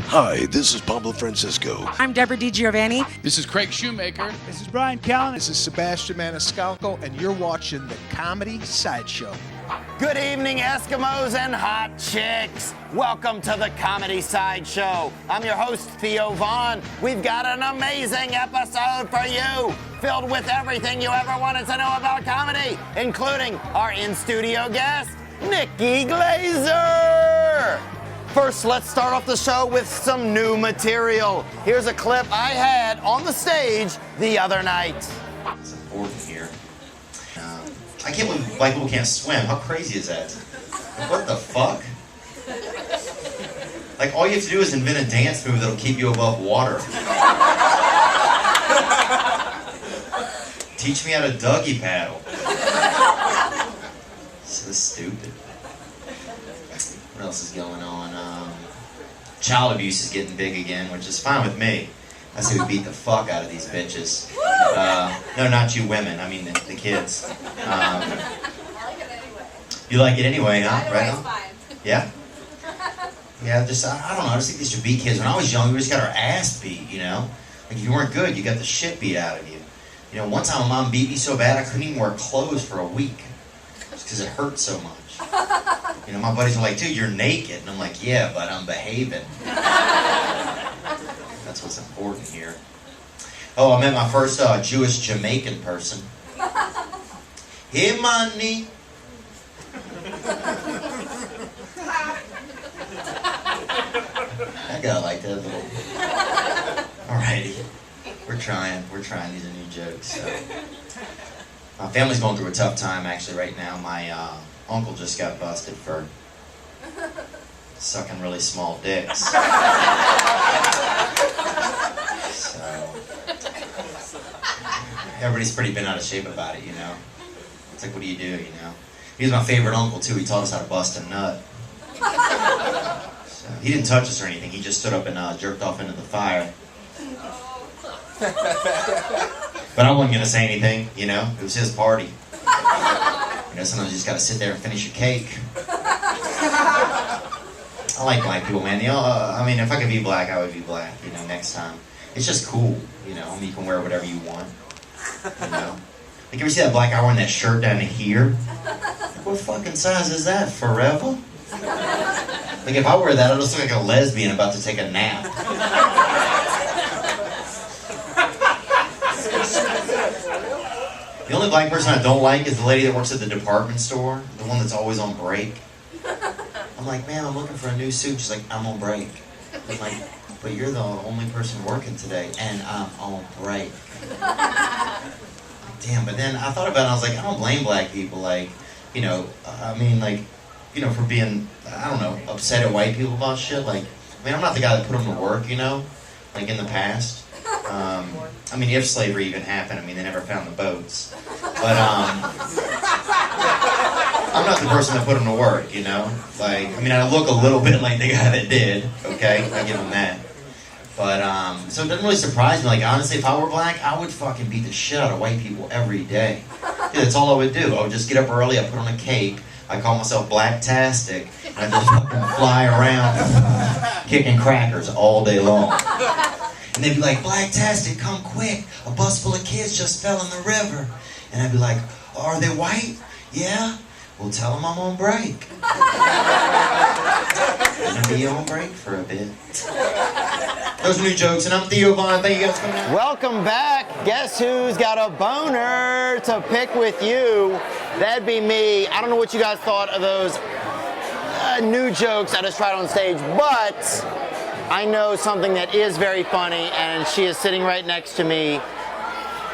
Hi, this is Pablo Francisco. I'm Deborah DiGiovanni. This is Craig Shoemaker. This is Brian Callen. This is Sebastian Maniscalco, and you're watching the Comedy Sideshow. Good evening, Eskimos and hot chicks. Welcome to the Comedy Sideshow. I'm your host, Theo Vaughn. We've got an amazing episode for you, filled with everything you ever wanted to know about comedy, including our in-studio guest, Nikki Glaser. First, let's start off the show with some new material. Here's a clip I had on the stage the other night. It's important here. I can't believe black people can't swim. How crazy is that? What the fuck? Like, all you have to do is invent a dance move that'll keep you above water. Teach me how to Dougie paddle. So stupid. What else is going on? Child abuse is getting big again, which is fine with me. I say we beat the fuck out of these bitches. No, not you women. I mean the kids. I like it anyway. You like it anyway, huh? Either way, it's fine. Yeah? Yeah, just, I don't know. I just think they should beat kids. When I was young, we just got our ass beat, you know? Like, if you weren't good, you got the shit beat out of you. You know, one time my mom beat me so bad, I couldn't even wear clothes for a week. Just because it hurt so much. You know, my buddies were like, dude, you're naked. And I'm like, yeah, but I'm behaving. That's what's important here. Oh, I met my first Jewish Jamaican person. Hey, money. I gotta like that little. Alrighty. We're trying. These are new jokes. So. My family's going through a tough time, actually, right now. My uncle just got busted for sucking really small dicks. So, everybody's pretty bent out of shape about it, you know? It's like, what do, you know? He was my favorite uncle, too. He taught us how to bust a nut. So, he didn't touch us or anything. He just stood up and jerked off into the fire. But I wasn't going to say anything, you know? It was his party. You know, sometimes you just got to sit there and finish your cake. I like black people, man. You know, I mean, if I could be black, I would be black, you know, next time. It's just cool, you know? I mean, you can wear whatever you want, you know? Like, you ever see that black guy wearing that shirt down to here? Like, what fucking size is that? Forever? Like, if I wear that, I'll just look like a lesbian about to take a nap. The only black person I don't like is the lady that works at the department store, the one that's always on break. I'm like, man, I'm looking for a new suit. She's like, I'm on break. I'm like, but you're the only person working today, and I'm on break. Damn, but then I thought about it, I was like, I don't blame black people, like, you know, I mean, like, you know, for being, I don't know, upset at white people about shit. Like, I mean, I'm not the guy that put them to work, you know, like in the past. I mean, if slavery even happened, I mean, they never found the boats. But, I'm not the person that put them to work, you know? Like, I mean, I look a little bit like the guy that did, okay? I give him that. But, so it doesn't really surprise me. Like, honestly, if I were black, I would fucking beat the shit out of white people every day. Dude, that's all I would do. I would just get up early, I'd put on a cape, I call myself Blacktastic, and I just fucking fly around kicking crackers all day long. And they'd be like, Blacktastic, come quick. A bus full of kids just fell in the river. And I'd be like, are they white? Yeah? Well, tell them I'm on break. I'm going to be on break for a bit. Those are new jokes, and I'm Theo Vaughn. Thank you guys for coming out. Welcome back. Guess who's got a boner to pick with you? That'd be me. I don't know what you guys thought of those new jokes I just tried on stage, but I know something that is very funny, and she is sitting right next to me.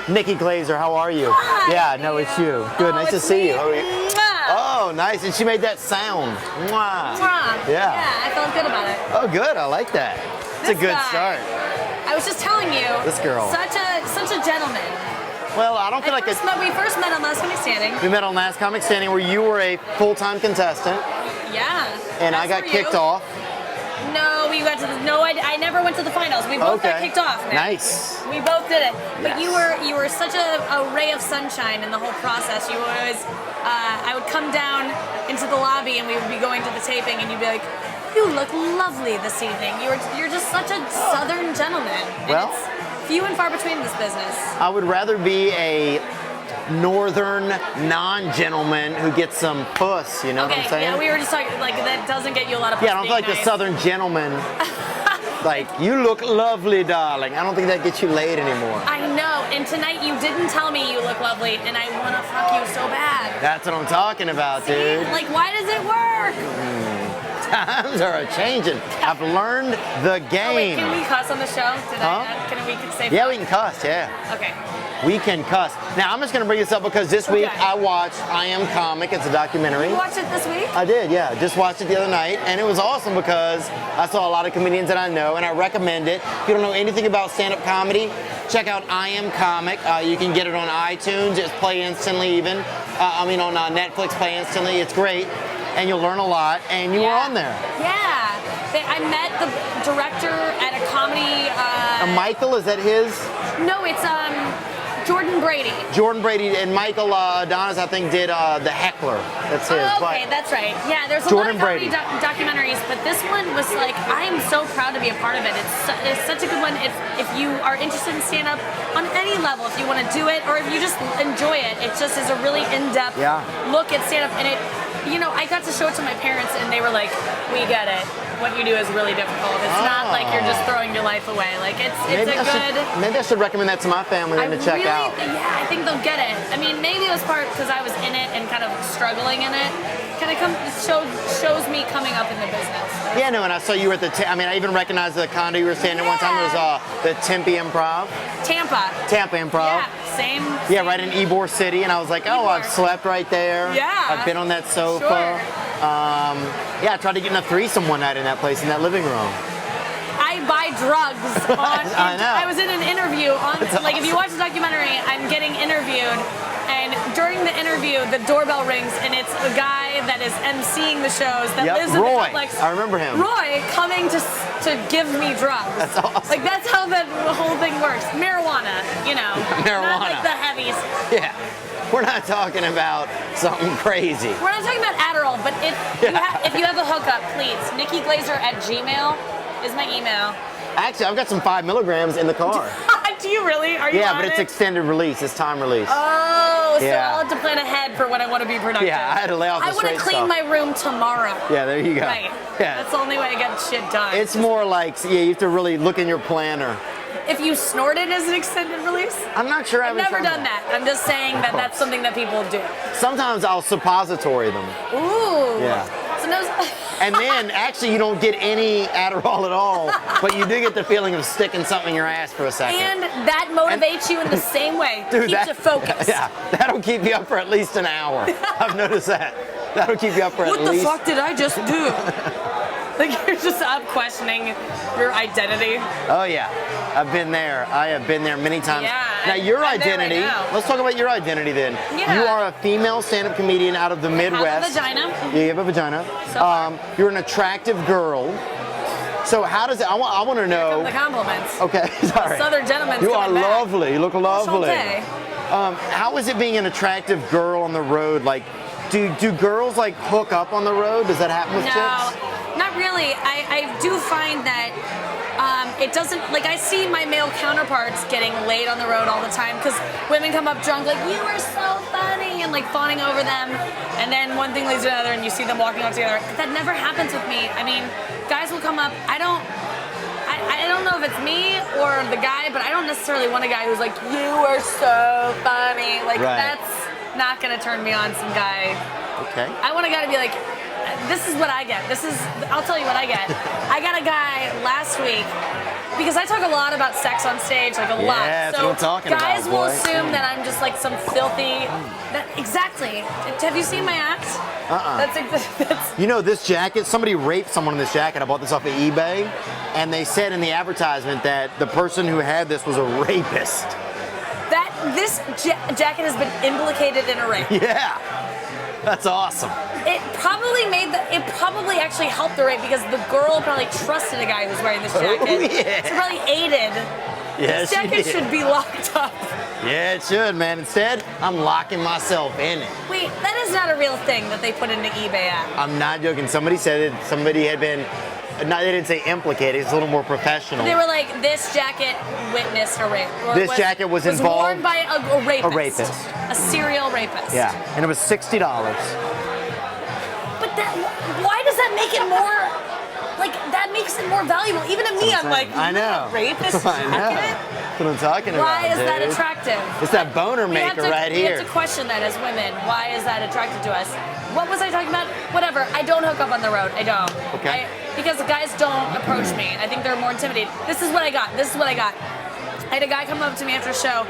Nikki Glaser, how are you? Hi. Yeah, no, it's you. Good, nice to see you. How are you? Mwah. Oh, nice, and she made that sound. Mwah. Mwah. Yeah. Yeah, I felt good about it. Oh, good, I like that. It's a good start. I was just telling you. This girl. Such a gentleman. Well, I don't feel like we first met on Last Comic Standing. We met on Last Comic Standing where you were a full-time contestant. Yeah. And I got kicked off. No, we got to No, I never went to the finals. We both got kicked off. Man. Nice. We both did it. But Yes. you were such a ray of sunshine in the whole process. You always, I would come down into the lobby and we would be going to the taping, and you'd be like, "You look lovely this evening. You're just such a Southern gentleman." And Well, it's few and far between in this business. I would rather be a northern non-gentleman who gets some puss, you know what I'm saying? Yeah, we were just talking, like, that doesn't get you a lot of Yeah, I don't being feel like the nice. southern gentleman, like, you look lovely, darling. I don't think that gets you laid anymore. I know, and tonight you didn't tell me you look lovely, and I want to fuck you so bad. That's what I'm talking about, dude. Like, why does it work? Times are a-changing. I've learned the game. Oh, wait, can we cuss on the show? Can we say Yeah, fuck? we can cuss, yeah. Okay. We can cuss. Now, I'm just going to bring this up because this week Okay. I watched I Am Comic. It's a documentary. You watched it this week? I did, yeah. Just watched it the other night, and it was awesome because I saw a lot of comedians that I know, and I recommend it. If you don't know anything about stand-up comedy, check out I Am Comic. You can get it on iTunes. It's play instantly even. On Netflix, play instantly. It's great, and you'll learn a lot, and you were on there. Yeah. I met the director at a comedy. Michael, is that his? No, it's Jordan Brady. Jordan Brady and Michael Adonis, I think, did The Heckler. That's his. Oh, okay, but that's right. Yeah, there's a Jordan lot of comedy Brady. documentaries, but this one was like, I am so proud to be a part of it. It's such a good one. If you are interested in stand-up on any level, if you want to do it, or if you just enjoy it, it just is a really in-depth look at stand-up. And it, I got to show it to my parents, and they were like, "We get it. What you do is really difficult. It's not like you're just throwing your life away. Like it's maybe a good." Maybe I should recommend that to my family then to check out. Yeah, I think they'll get it. I mean, maybe it was part because I was in it and kind of struggling in it. Kind of shows me coming up in the business. Yeah, no, and I saw you were at the. I even recognized the condo you were staying in one time. It was the Tempe Improv. Tampa Improv. Yeah, same. Yeah, right in Ybor City, and I was like, oh, Ybor. I've slept right there. Yeah. I've been on that sofa. Sure. Yeah, I tried to get in a threesome one night in that place, in that living room. I buy drugs on. I know. I was in an interview on. Like, if you watch the documentary, I'm getting interviewed, and during the interview, the doorbell rings, and it's a guy that is emceeing the shows that lives in Roy. the complex. I remember him. Roy coming to give me drugs. That's awesome. Like, that's how the whole thing works. Marijuana, Marijuana. Not like the heavies. Yeah. We're not talking about something crazy. We're not talking about Adderall, but if you have a hookup, please, Nikki Glaser at Gmail is my email. Actually, I've got some 5 milligrams in the car. Do you really? Are you Yeah, on but it's it? extended release. It's time release. Oh, so Yeah. I'll have to plan ahead for when I want to be productive. Yeah, I had to lay off the I want to straight clean stuff. my room tomorrow. Yeah, there you go. Right. Yeah. That's the only way I get shit done. It's more like, you have to really look in your planner. If you snort it as an extended release? I'm not sure I've never done that. I'm just saying that that's something that people do. Sometimes I'll suppository them. Ooh. Yeah. So no. And then, actually, you don't get any Adderall at all, but you do get the feeling of sticking something in your ass for a second. And that motivates you in the same way. Dude, Keeps you focused. Yeah, that'll keep you up for at least an hour. I've noticed that. That'll keep you up for at least. What the fuck did I just do? Like, you're just up questioning your identity. Oh yeah, I've been there. I have been there many times. Yeah, now your I'm there right identity. now. Let's talk about your identity then. Yeah. You are a female stand-up comedian out of the Midwest. I have a vagina. Yeah, you have a vagina. So far. You're an attractive girl. So how does it? I want to know. Come the compliments. Okay, sorry. Southern gentleman's You are coming back. lovely. You look lovely. Enchanté. How is it being an attractive girl on the road? Like, do girls like hook up on the road? Does that happen with chicks? No, not really. I do find that it doesn't, like, I see my male counterparts getting laid on the road all the time because women come up drunk like, you are so funny, and like fawning over them, and then one thing leads to another and you see them walking out together. That never happens with me. I mean, guys will come up, I don't know if it's me or the guy, but I don't necessarily want a guy who's like, you are so funny. Like, Right. that's not gonna turn me on, some guy. Okay. I want a guy to be like, this is what I get. I'll tell you what I get. I got a guy last week, because I talk a lot about sex on stage, like a lot. Yeah, that's so what I'm talking about, guys will boy. assume that I'm just like some filthy. Exactly. Have you seen my act? That's You know, this jacket, somebody raped someone in this jacket. I bought this off of eBay. And they said in the advertisement that the person who had this was a rapist. this jacket has been implicated in a rape. Yeah. That's awesome. It probably actually helped the rape because the girl probably trusted a guy who's wearing this jacket. Oh, yeah. So probably aided. Yes, This jacket should be locked up. Yeah, it should, man. Instead, I'm locking myself in it. Wait, that is not a real thing that they put into eBay app. I'm not joking. Somebody said it. Somebody had been. No, they didn't say implicated. It's a little more professional. They were like, this jacket witnessed a rape. Or This jacket was involved- worn by a rapist. A rapist. A serial rapist. Yeah, and it was $60. But why does that make it more, like, that makes it more valuable? Even to me, I'm like, I know. Rapist I know. jacket? That's what I'm talking about. Why is that dude. attractive? It's that boner We have maker to- right We here. have to question that as women. Why is that attractive to us? What was I talking about? Whatever. I don't hook up on the road. I don't. Okay. Because guys don't approach me. I think they're more intimidated. This is what I got. I had a guy come up to me after a show,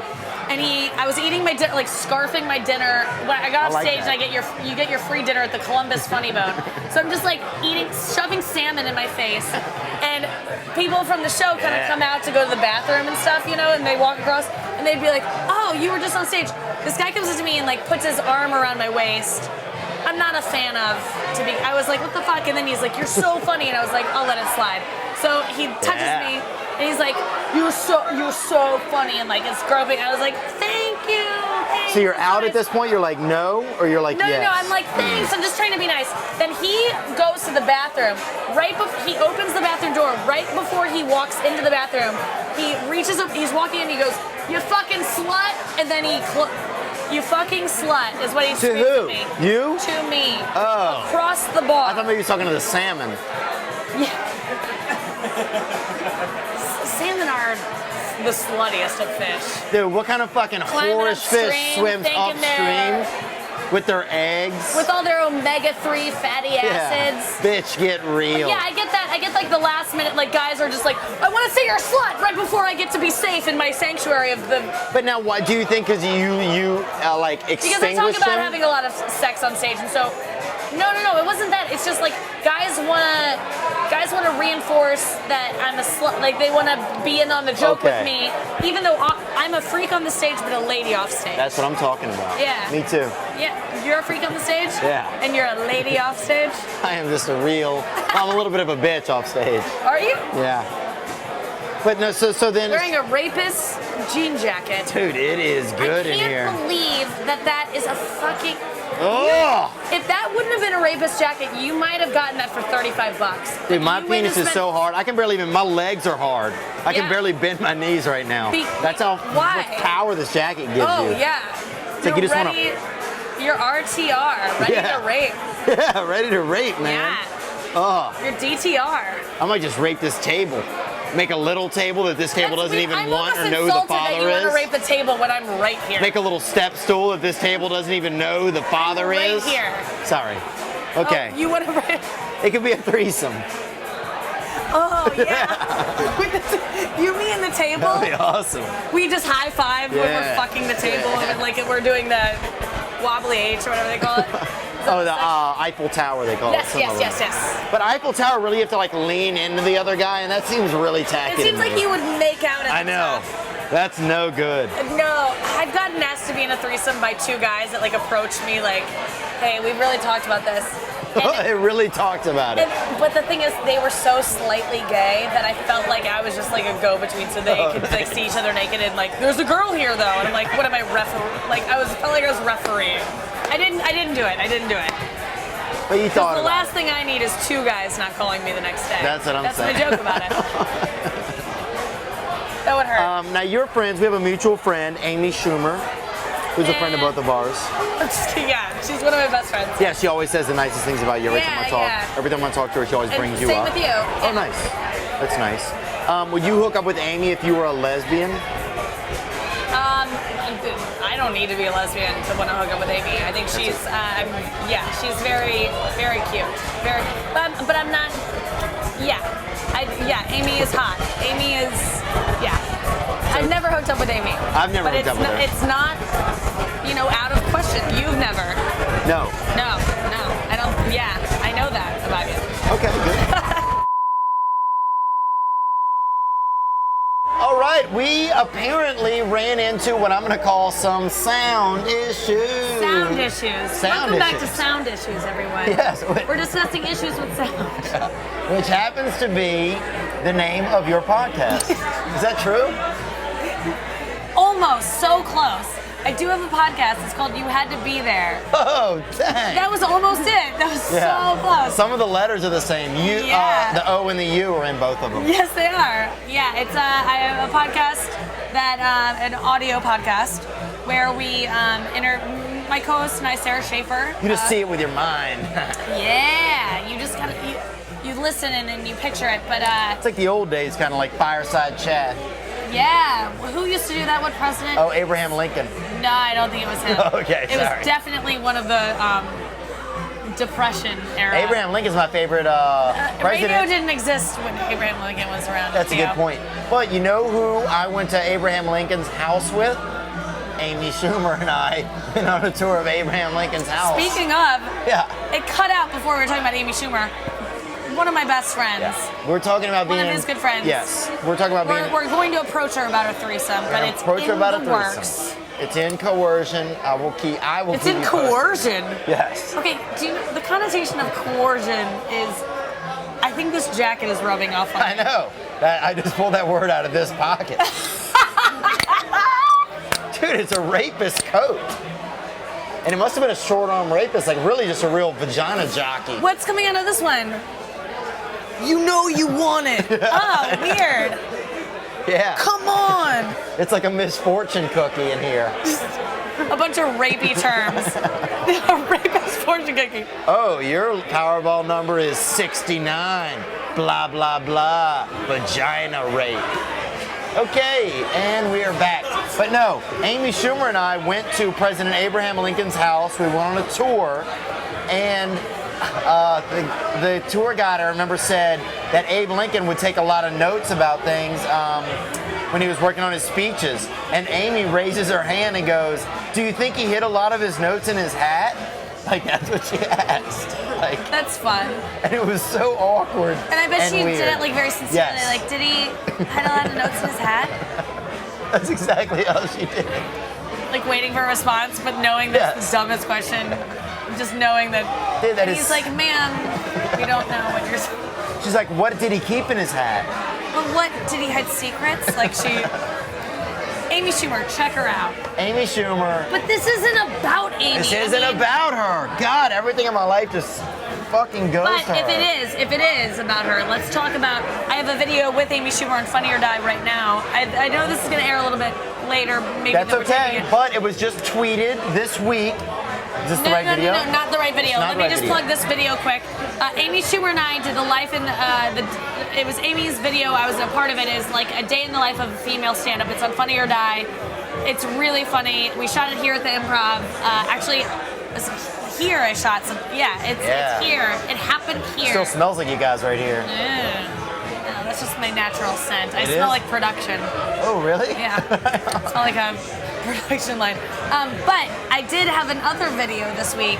and I was eating my dinner, like scarfing my dinner. When I got off like stage, that. and you get your free dinner at the Columbus Funny Bone. So I'm just like shoving salmon in my face, and people from the show kind of come out to go to the bathroom and stuff, and they walk across, and they'd be like, "Oh, you were just on stage." This guy comes up to me and like puts his arm around my waist. I'm not a fan of I was like, what the fuck? And then he's like, you're so funny. And I was like, I'll let it slide. So he touches me and he's like, you're so funny. And like, it's groping. I was like, thank you. Thanks. So you're out at this point? You're like, no? Or you're like, No, yes? no, I'm like, thanks. I'm just trying to be nice. Then he goes to the bathroom. He opens the bathroom door. Right before he walks into the bathroom, he reaches up, he's walking in, he goes, you fucking slut. And then you fucking slut is what he To screams who? at me. You? To me. Oh. Across the bar. I thought maybe you were talking to the salmon. Yeah. Salmon are the sluttiest of fish. Dude, what kind of fucking Climbing whorish fish upstream, swims thinking upstream with their eggs? With all their omega-3 fatty acids. Bitch, get real. Yeah, I get that. I get like the last minute, like guys are just like, I want to say you're a slut right before I get to be safe in my sanctuary of the. But now, why do you think? Because you like Because I talk extinguish about them? having a lot of sex on stage, and so. No, it wasn't that. It's just like guys wanna reinforce that I'm a slut. Like they wanna be in on the joke with me, even though I'm a freak on the stage, but a lady off stage. That's what I'm talking about. Yeah. Me too. Yeah, you're a freak on the stage. Yeah. And you're a lady off stage. I am just I'm a little bit of a bitch off stage. Are you? Yeah. But no, so then. Wearing a rapist jean jacket. Dude, it is good in here. I can't believe that is a fucking. Oh! If that wouldn't have been a rapist jacket, you might have gotten that for $35. Dude, my You penis wouldn't is have so spent- hard. I can barely even. My legs are hard. I can Yeah. barely bend my knees right now. That's how Why? much power this jacket gives Oh you. yeah. It's like you just wanna- You're RTR, ready Yeah. to rape. Yeah, ready to rape, man. Yeah. Oh, You're DTR. I might just rape this table. Make a little table that this table doesn't even I'm want or almost know who the insulted that father you want to is. rape the table when I'm right here. Make a little step stool that this table doesn't even know who the father right is. here. Sorry. Okay. Oh, you want to rape? It could be a threesome. Oh yeah. You, me, and the table. That'd be awesome. We just high five when Yeah. we're fucking the table and like we're doing the wobbly H or whatever they call it. Oh, the Eiffel Tower they call it. Yes, some of them. yes. But Eiffel Tower, really, you have to like lean into the other guy, and that seems really tacky. It seems to like me. you would make out at I the know. top. That's no good. No, I've gotten asked to be in a threesome by two guys that like approached me like, hey, we've really talked about this. And, It really talked about it. but the thing is, they were so slightly gay that I felt like I was just like a go-between, so they could like see each other naked and like, there's a girl here though, and I'm like, what am I felt like I was refereeing. I didn't do it. But you thought The about last thing I need is two guys not calling me the next day. That's what I'm That's saying. my joke about it. That would hurt. Now you're friends. We have a mutual friend, Amy Schumer, who's a friend of both of ours. Yeah, she's one of my best friends. Yeah, she always says the nicest things about you every time I talk. Yeah. Every time I talk to her, she always And brings you same up. with you. Oh, nice. That's nice. Would you hook up with Amy if you were a lesbian? I don't need to be a lesbian to want to hook up with Amy. I think she's, she's very, very cute. But I'm not. Amy is hot. Amy is, I've never hooked up with Amy. I've never but hooked up with her. It's not, out of question. You've never. No. No. I don't. Yeah, I know that about you. Okay, good. All right, we apparently ran into what I'm going to call some sound issues. Sound issues. Sound Welcome back to issues. Sound Issues, everyone. Yes. We're discussing issues with sound. Which happens to be the name of your podcast. Is that true? Almost. So close. I do have a podcast. It's called You Had to Be There. Oh, dang. That was almost it. That was so close. Some of the letters are the same. The O and the U are in both of them. Yes, they are. Yeah, it's I have a podcast an audio podcast where we my co-host and I, Sarah Schaefer. You just see it with your mind. Yeah, you just gotta you listen and you picture it, but It's like the old days, kind of like fireside chat. yeah. Who used to do that? What president? Oh, Abraham Lincoln. No, I don't think it was him. Okay, It sorry. was definitely one of the Depression era. Abraham Lincoln's my favorite Radio president. didn't exist when Abraham Lincoln was around. That's a good Theo. point. But you know who I went to Abraham Lincoln's house with? Amy Schumer and I went on a tour of Abraham Lincoln's house. Speaking of, Yeah. it cut out before we were talking about Amy Schumer. One of my best friends. We're talking about One being of his good friends. Yes. We're talking about being We're going to approach her about a threesome, but it's approach her in about the a threesome. works. It's in coercion. I will It's keep in you posted. coercion. Yes. Okay, the connotation of coercion is, I think this jacket is rubbing off on I me. know. I just pulled that word out of this pocket. Dude, it's a rapist coat. And it must have been a short arm rapist, like really just a real vagina jockey. What's coming out of this one? You know you want it. Oh, weird. Yeah. Come on. It's like a misfortune cookie in here. A bunch of rapey terms. A rapist fortune cookie. Oh, your Powerball number is 69. Blah, blah, blah. Vagina rape. Okay, and we are back. But no, Amy Schumer and I went to President Abraham Lincoln's house. We went on a tour, and the tour guide, I remember, said that Abe Lincoln would take a lot of notes about things when he was working on his speeches. And Amy raises her hand and goes, "Do you think he hid a lot of his notes in his hat?" Like, that's what she asked. Like, That's fun. and it was so awkward. And I bet she weird. did it like very sincerely. Yes. Like, did he had a lot of notes in his hat? That's exactly how she did it. Like waiting for a response, but knowing that's Yes. the dumbest question. Just knowing that, Dude, that he's is- like, ma'am, we don't know what you're saying. She's like, "What did he keep in his hat?" But what, did he hide secrets? Like Amy Schumer, check her out. Amy Schumer. But this isn't about Amy. This I isn't mean, about her. God, everything in my life just fucking goes But to her. if it is about her, let's talk about. I have a video with Amy Schumer on Funny or Die right now. I know this is going to air a little bit later. Maybe That's than we're taping okay, it. but it was just tweeted this week. Is this the right video? No, not the right video. Not Let the me right just video. plug this video quick. Amy Schumer and I did the life in it was Amy's video. I was a part of it. Is like a day in the life of a female stand-up. It's on Funny or Die. It's really funny. We shot it here at the Improv. Actually, it was here I shot some. Yeah, it's here. It happened here. Still smells like you guys right here. No, that's just my natural scent. I It smell is? like production. Oh, really? Yeah, I smell like a production line. But I did have another video this week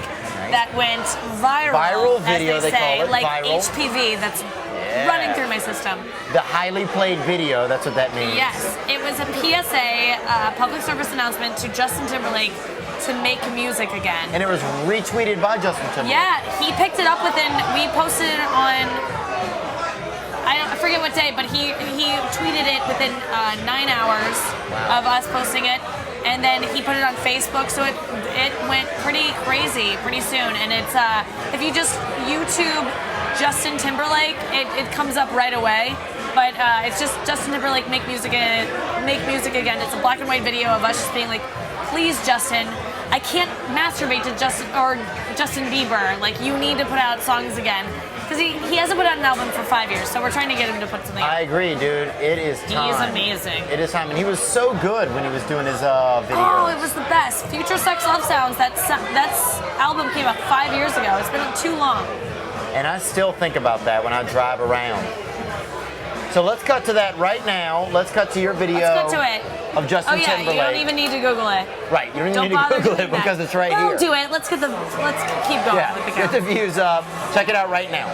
that went viral. Viral as video, they say, call it, like viral. HPV. That's Yeah. running through my system. The highly played video, that's what that means. Yes, it was a PSA, public service announcement to Justin Timberlake to make music again. And it was retweeted by Justin Timberlake. Yeah, he picked it up we posted it on, I forget what day, but he tweeted it within 9 hours of us posting it. And then he put it on Facebook, so it went pretty crazy pretty soon. And it's, if you just YouTube Justin Timberlake, it comes up right away. But it's just Justin Timberlake make music again. It's a black and white video of us just being like, please, Justin, I can't masturbate to Justin Bieber. Like, you need to put out songs again. Because he hasn't put out an album for 5 years, so we're trying to get him to put something out. I agree, dude. It is time. He's amazing. It is time. And he was so good when he was doing his videos. Oh, it was the best. Future Sex Love Sounds, that album came out 5 years ago. It's been too long. And I still think about that when I drive around. So let's cut to that right now. Let's cut to your video Let's cut to it. of Justin Oh yeah, Timberlake. you don't even need to Google it. Right, you don't Don't need to bother Google doing it that. because it's right Don't here. do it. Let's keep going with the Get count. the views up. Check it out right now.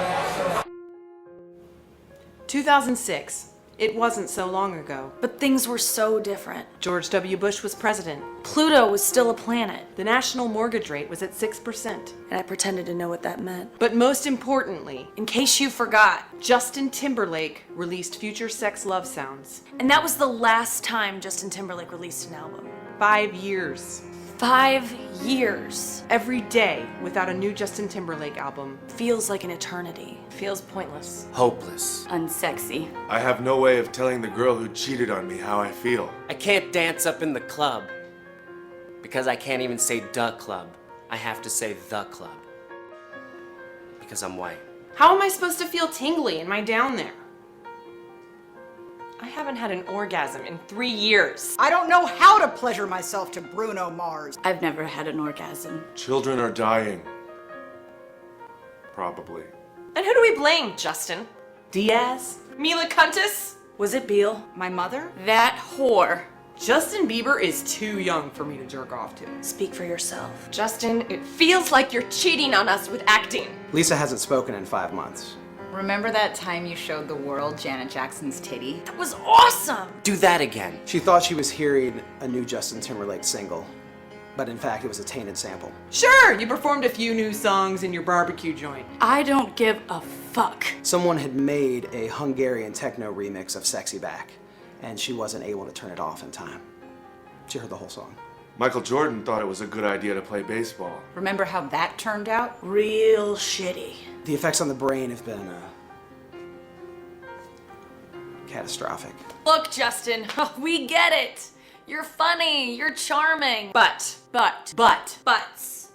2006, It wasn't so long ago. But things were so different. George W. Bush was president. Pluto was still a planet, The national mortgage rate was at 6%. and I pretended to know what that meant. But most importantly, In case you forgot. Justin Timberlake released Future Sex Love Sounds. And that was the last time Justin Timberlake released an album. 5 years. 5 years. Every day without a new Justin Timberlake album. Feels like an eternity. Feels pointless. Hopeless. Unsexy. I have no way of telling the girl who cheated on me how I feel. I can't dance up in the club because I can't even say "duh club." I have to say "the club" because I'm white. How am I supposed to feel tingly? Am I down there? I haven't had an orgasm in 3 years. I don't know how to pleasure myself to Bruno Mars. I've never had an orgasm. Children are dying. Probably. And who do we blame, Justin? Diaz? Mila Kunis? Was it Beale? My mother? That whore. Justin Bieber is too young for me to jerk off to. Speak for yourself. Justin, it feels like you're cheating on us with acting. Lisa hasn't spoken in 5 months. Remember that time you showed the world Janet Jackson's titty? That was awesome! Do that again. She thought she was hearing a new Justin Timberlake single, but in fact it was a tainted sample. Sure, you performed a few new songs in your barbecue joint. I don't give a fuck. Someone had made a Hungarian techno remix of Sexy Back, and she wasn't able to turn it off in time. She heard the whole song. Michael Jordan thought it was a good idea to play baseball. Remember how that turned out? Real shitty. The effects on the brain have been catastrophic. Look, Justin, we get it. You're funny, you're charming. But, Butts.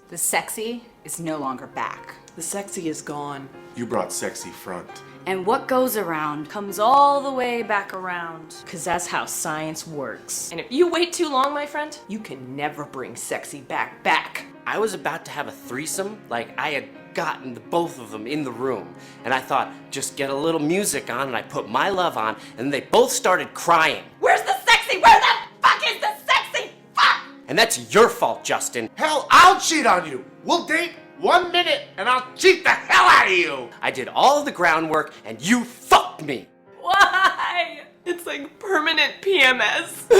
The sexy is no longer back. the sexy is gone. You brought sexy front. And what goes around Comes all the way back around. Because that's how science works. And if you wait too long, my friend, you can never bring sexy back. I was about to have a threesome, like I had gotten the both of them in the room, and I thought, just get a little music on, and I put My Love on, and they both started crying. Where's the sexy? Where the fuck is the sexy? Fuck! And that's your fault, Justin. Hell, I'll cheat on you. We'll date 1 minute and I'll cheat the hell out of you. I did all of the groundwork, and you fucked me. Why? It's like permanent PMS.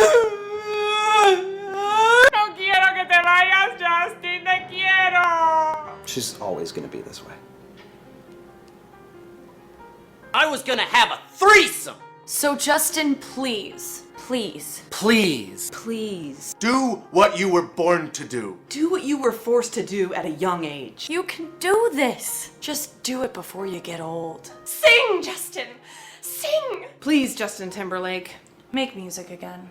No quiero que te vayas, Justin. Te quiero. She's always gonna be this way. I was gonna have a threesome. So Justin, please. Please. Do what you were born to do. Do what you were forced to do at a young age. You can do this. Just do it before you get old. Sing, Justin. Sing. Please, Justin Timberlake. Make music again.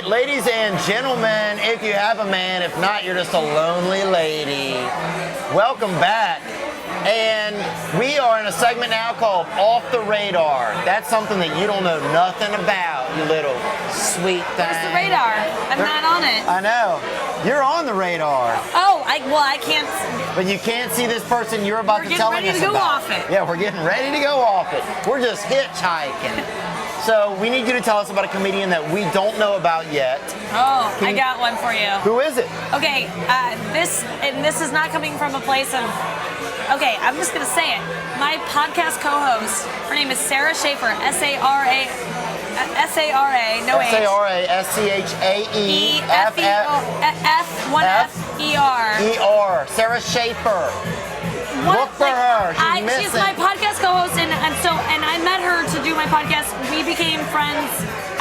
Ladies and gentlemen, if you have a man, if not, you're just a lonely lady. Welcome back. And we are in a segment now called Off the Radar. That's something that you don't know nothing about, you little sweet thing. Where's the radar? I'm not on it. I know. You're on the radar. Oh, I can't. But you can't see this person you're about to tell us about. We're getting ready to go off it. Yeah, we're getting ready to go off it. We're just hitchhiking. So we need you to tell us about a comedian that we don't know about yet. Oh, I got one for you. Who is it? Okay, this is not coming from a place of. Okay, I'm just gonna say it. My podcast co-host, her name is Sarah Schaefer, S-A-R-A, no H. S-A-R-A-S-C-H-A-E-F-F-1-F-E-R. E-R, Sarah Schaefer. Look for her. She's missing. She's my podcast co-host, and I met her to do my podcast. We became friends.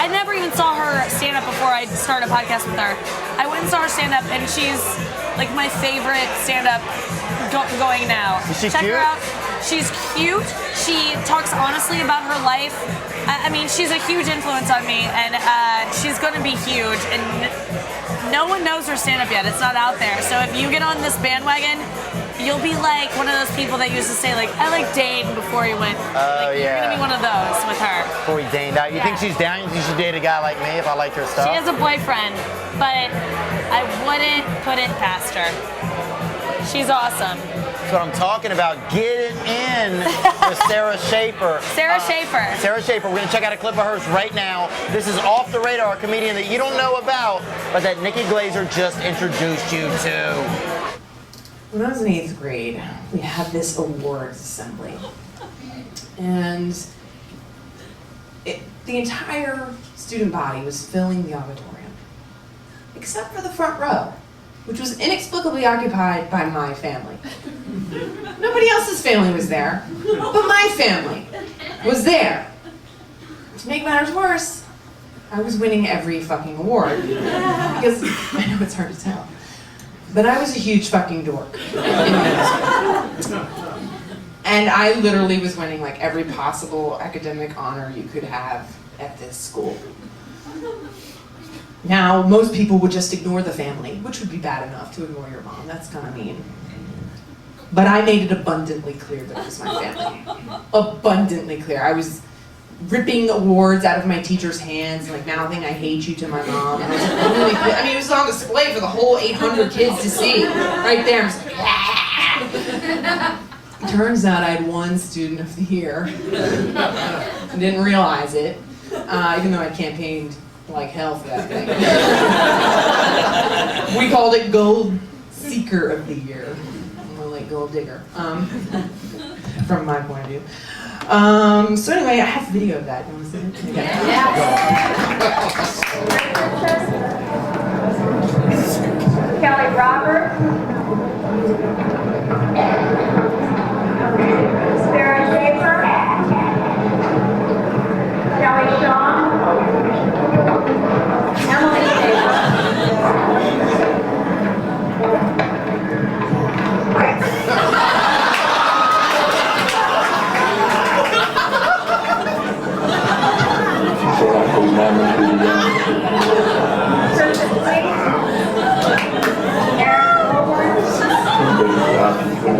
I never even saw her stand up before I started a podcast with her. I went and saw her stand up, and she's like my favorite stand up going now. Is she Check cute? her out. She's cute. She talks honestly about her life. I mean, she's a huge influence on me, and she's going to be huge. And no one knows her stand up yet. It's not out there. So if you get on this bandwagon, you'll be like one of those people that used to say, like, I like Dane before he went. Oh, You're going to be one of those with her. Before we Dane out. You think she's down? You think she'd date a guy like me if I liked her stuff? She has a boyfriend, but I wouldn't put it past her. She's awesome. That's what I'm talking about. Get it in with Sarah Schaefer. Sarah Schaefer. Sarah Schaefer. We're going to check out a clip of hers right now. This is Off the Radar, a comedian that you don't know about, but that Nikki Glaser just introduced you to. When I was in 8th grade, we had this awards assembly. And the entire student body was filling the auditorium, except for the front row, which was inexplicably occupied by my family. Nobody else's family was there, but my family was there. To make matters worse, I was winning every fucking award, because I know it's hard to tell, but I was a huge fucking dork in middle school. And I literally was winning like every possible academic honor you could have at this school. Now, most people would just ignore the family, which would be bad enough to ignore your mom. That's kind of mean. But I made it abundantly clear that it was my family. Abundantly clear. I was ripping awards out of my teacher's hands and like mouthing "I hate you" to my mom. And I was like, really clear. I mean, it was on display for the whole 800 kids to see. Right there. I'm just like, ah! Turns out I had won Student of the Year. I didn't realize it, even though I campaigned like hell for that thing. We called it Gold Seeker of the Year. More like Gold Digger, from my point of view. So anyway, I have video of that. You want to see it? Okay. Yeah. Kelly Roberts. Sarah Schaefer, Kelly Shaw, Emily Schaefer.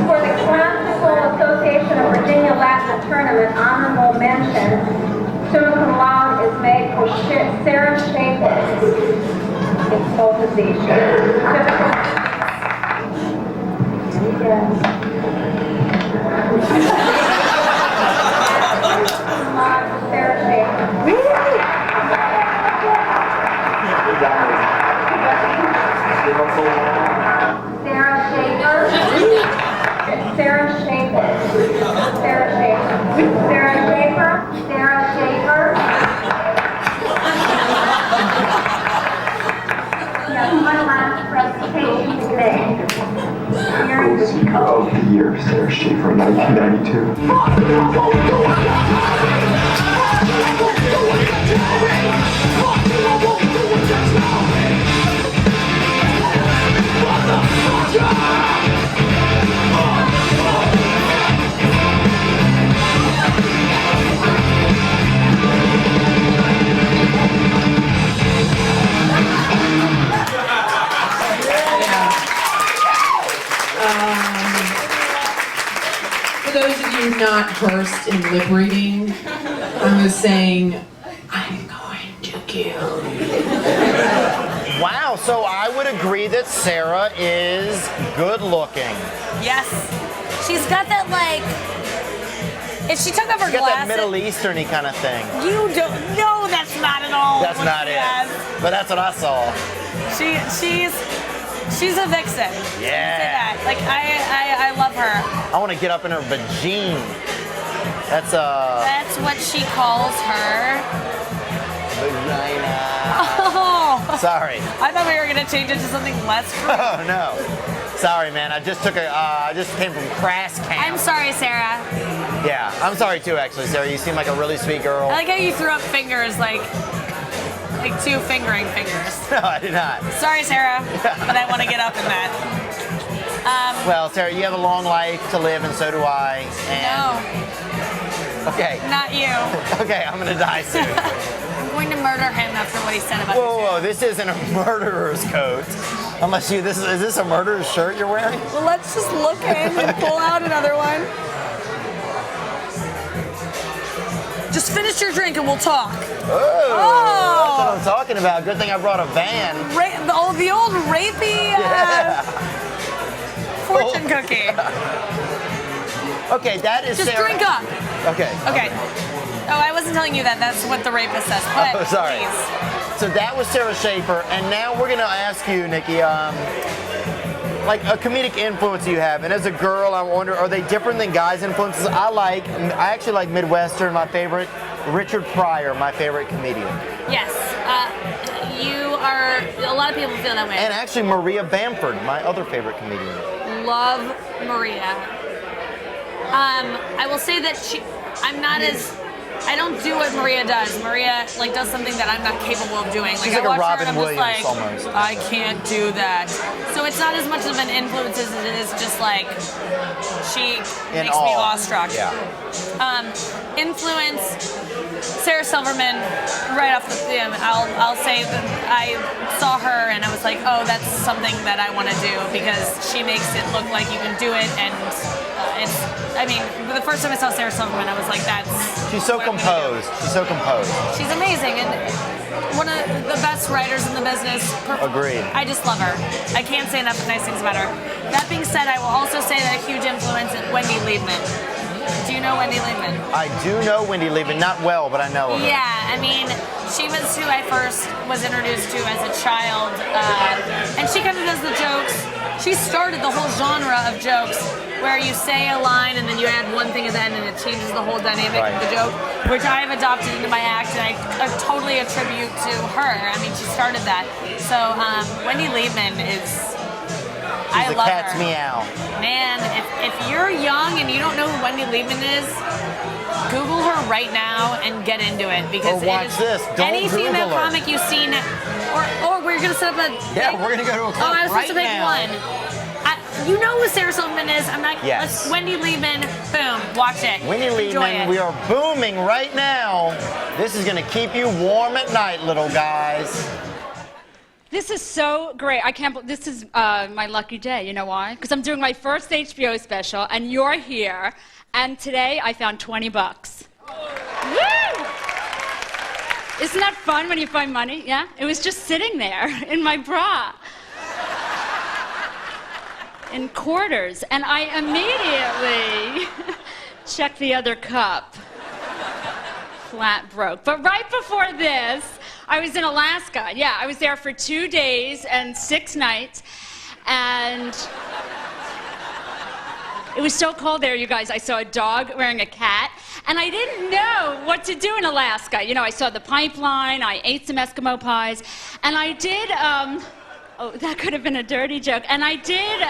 For the Classical Association of Virginia Latin Tournament, honorable mention, summa cum laude is made for Sarah Schaefer. It's both of these. Sarah Schaefer. Sarah Schaefer. Sarah Schaefer. Sarah Schaefer. Sarah Schaefer. Sarah Schaefer. Yes, my last presentation today. Gold Seeker of the Year, Sarah Schaefer, 1992. For those of you not versed in lip reading, I was saying, "I'm going to kill you." Wow, so I would agree that Sarah is good looking. Yes. She's got that like, if she took off her She's got that glasses. Middle Eastern-y kind of thing. You don't, no, that's not at all. That's what not she it. has. But that's what I saw. She's a vixen. Yeah. Say that. Like I love her. I want to get up in her vagine. That's what she calls her. Vagina. Oh. Sorry. I thought we were gonna change it to something less crude. Oh no. Sorry, man. I just came from crass camp. I'm sorry, Sarah. Yeah, I'm sorry too, actually, Sarah. You seem like a really sweet girl. I like how you threw up fingers like two fingering fingers. No, I did not. Sorry, Sarah, but I want to get up in that. Well, Sarah, you have a long life to live, and so do I. And No. Okay. Not you. Okay, I'm gonna die soon. I'm going to murder him after what he said about Whoa, this isn't a murderer's coat. Unless is this a murderer's shirt you're wearing? Well, let's just look in and pull out another one. Just finish your drink and we'll talk. Oh, that's what I'm talking about. Good thing I brought a van. The old rapey fortune cookie. Okay, that is Just Sarah. drink up. Okay. Okay. Oh, I wasn't telling you that. That's what the rapist says. But Oh, sorry. please. So that was Sarah Schaefer, and now we're gonna ask you, Nikki. like a comedic influence you have, and as a girl, I wonder, are they different than guys' influences? I actually like Midwestern. My favorite, Richard Pryor, my favorite comedian. Yes, you are. A lot of people feel that way. And actually, Maria Bamford, my other favorite comedian. Love Maria. I will say that I'm not as. I don't do what Maria does. Maria does something that I'm not capable of doing. She's like a Robin Williams almost. I can't do that. So it's not as much of an influence as it is just like she makes me awestruck. Yeah. Influence Sarah Silverman right off the I'll say that I saw her and I was like, oh, that's something that I want to do because she makes it look like you can do it, and it's. I mean, the first time I saw Sarah Silverman, I was like, that's. She's so composed. She's so composed. She's amazing and one of the best writers in the business. Agreed. I just love her. I can't say enough nice things about her. That being said, I will also say that a huge influence is Wendy Liebman. Do you know Wendy Liebman? I do know Wendy Liebman, not well, but I know of her. Yeah, I mean, she was who I first was introduced to as a child, and she kind of does the jokes. She started the whole genre of jokes where you say a line and then you add one thing at the end and it changes the whole dynamic of the joke, which I have adopted into my act, and I totally attribute to her. I mean, she started that. So Wendy Liebman is. I love her. Cat's meow. Man, if you're young and you don't know who Wendy Liebman is, Google her right now and get into it, because or watch it is this. Don't any Google female her. comic you've seen, or we're gonna set up a. Yeah, we're gonna go to a club I was supposed to pick now. one. You know who Sarah Silverman is. I'm not. Yes. Wendy Liebman. Boom. Watch it. Wendy Enjoy Liebman, it. we are booming right now. This is gonna keep you warm at night, little guys. This is so great. I can't believe this is my lucky day. You know why? Because I'm doing my first HBO special, and you're here. And today I found $20. Woo! Isn't that fun when you find money? Yeah? It was just sitting there in my bra. In quarters. And I immediately checked the other cup. Flat broke. But right before this, I was in Alaska. Yeah, I was there for 2 days and 6 nights. And it was so cold there, you guys. I saw a dog wearing a cat. And I didn't know what to do in Alaska. You know, I saw the pipeline. I ate some Eskimo pies. And I did, oh, that could have been a dirty joke. And I did,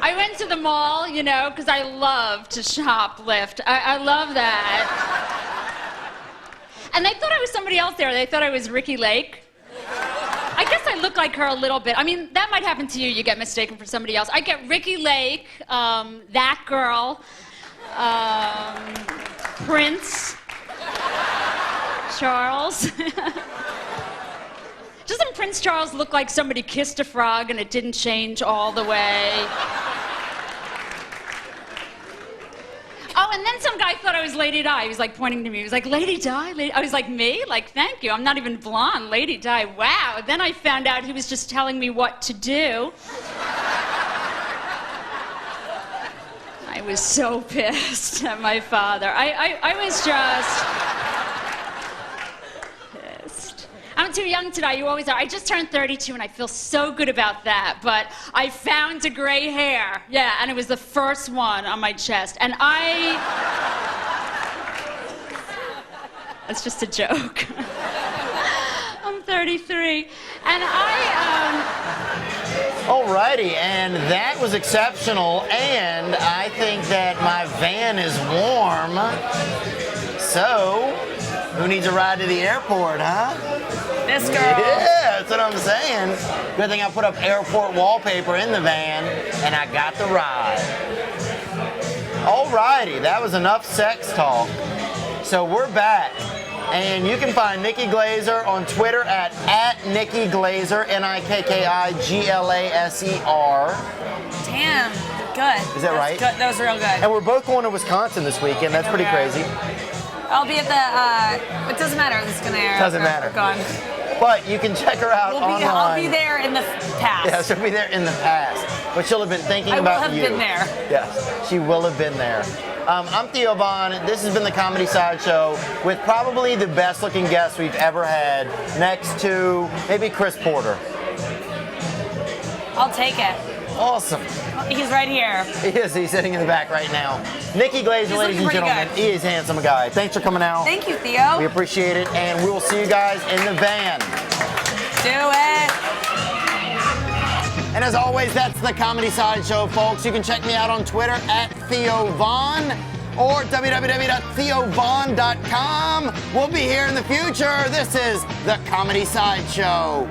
I went to the mall, you know, because I love to shoplift. I love that. And they thought I was somebody else there. They thought I was Ricky Lake. I guess I look like her a little bit. I mean, that might happen to you. You get mistaken for somebody else. I get Ricky Lake, that girl, Prince Charles. Doesn't Prince Charles look like somebody kissed a frog and it didn't change all the way? Oh, and then some guy thought I was Lady Di. He was like pointing to me. He was like, Lady Di? I was like, me? Like, thank you. I'm not even blonde. Lady Di. Wow. Then I found out he was just telling me what to do. I was so pissed at my father. I was just pissed. I'm too young today. You always are. I just turned 32 and I feel so good about that. But I found a gray hair. Yeah, and it was the first one on my chest. And that's just a joke. I'm 33. And Alrighty, and that was exceptional. And I think that my van is warm. So, who needs a ride to the airport, huh? This girl. Yeah, that's what I'm saying. Good thing I put up airport wallpaper in the van, and I got the ride. Alrighty, that was enough sex talk. So we're back. And you can find Nikki Glaser on Twitter at Nikki Glaser, NIKKIGLASER. Damn, good. Is that right? Good. That was real good. And we're both going to Wisconsin this weekend. That's pretty crazy. I'll be at the, it doesn't matter if it's going to air. Doesn't matter. Gone. But you can check her out online. I'll be there in the past. Yeah, she'll be there in the past. But she'll have been thinking about you. I will have been there. Yes, she will have been there. I'm Theo Vaughn. This has been the Comedy Sideshow with probably the best looking guest we've ever had, next to maybe Chris Porter. I'll take it. Awesome. He's right here. He is. He's sitting in the back right now. Nikki Glaser, He's ladies and looking pretty gentlemen. good. He is a handsome guy. Thanks for coming out. Thank you, Theo. We appreciate it, and we will see you guys in the van. Do it. And as always, that's the Comedy Sideshow, folks. You can check me out on Twitter at Theo Von or www.theovon.com. We'll be here in the future. This is the Comedy Sideshow.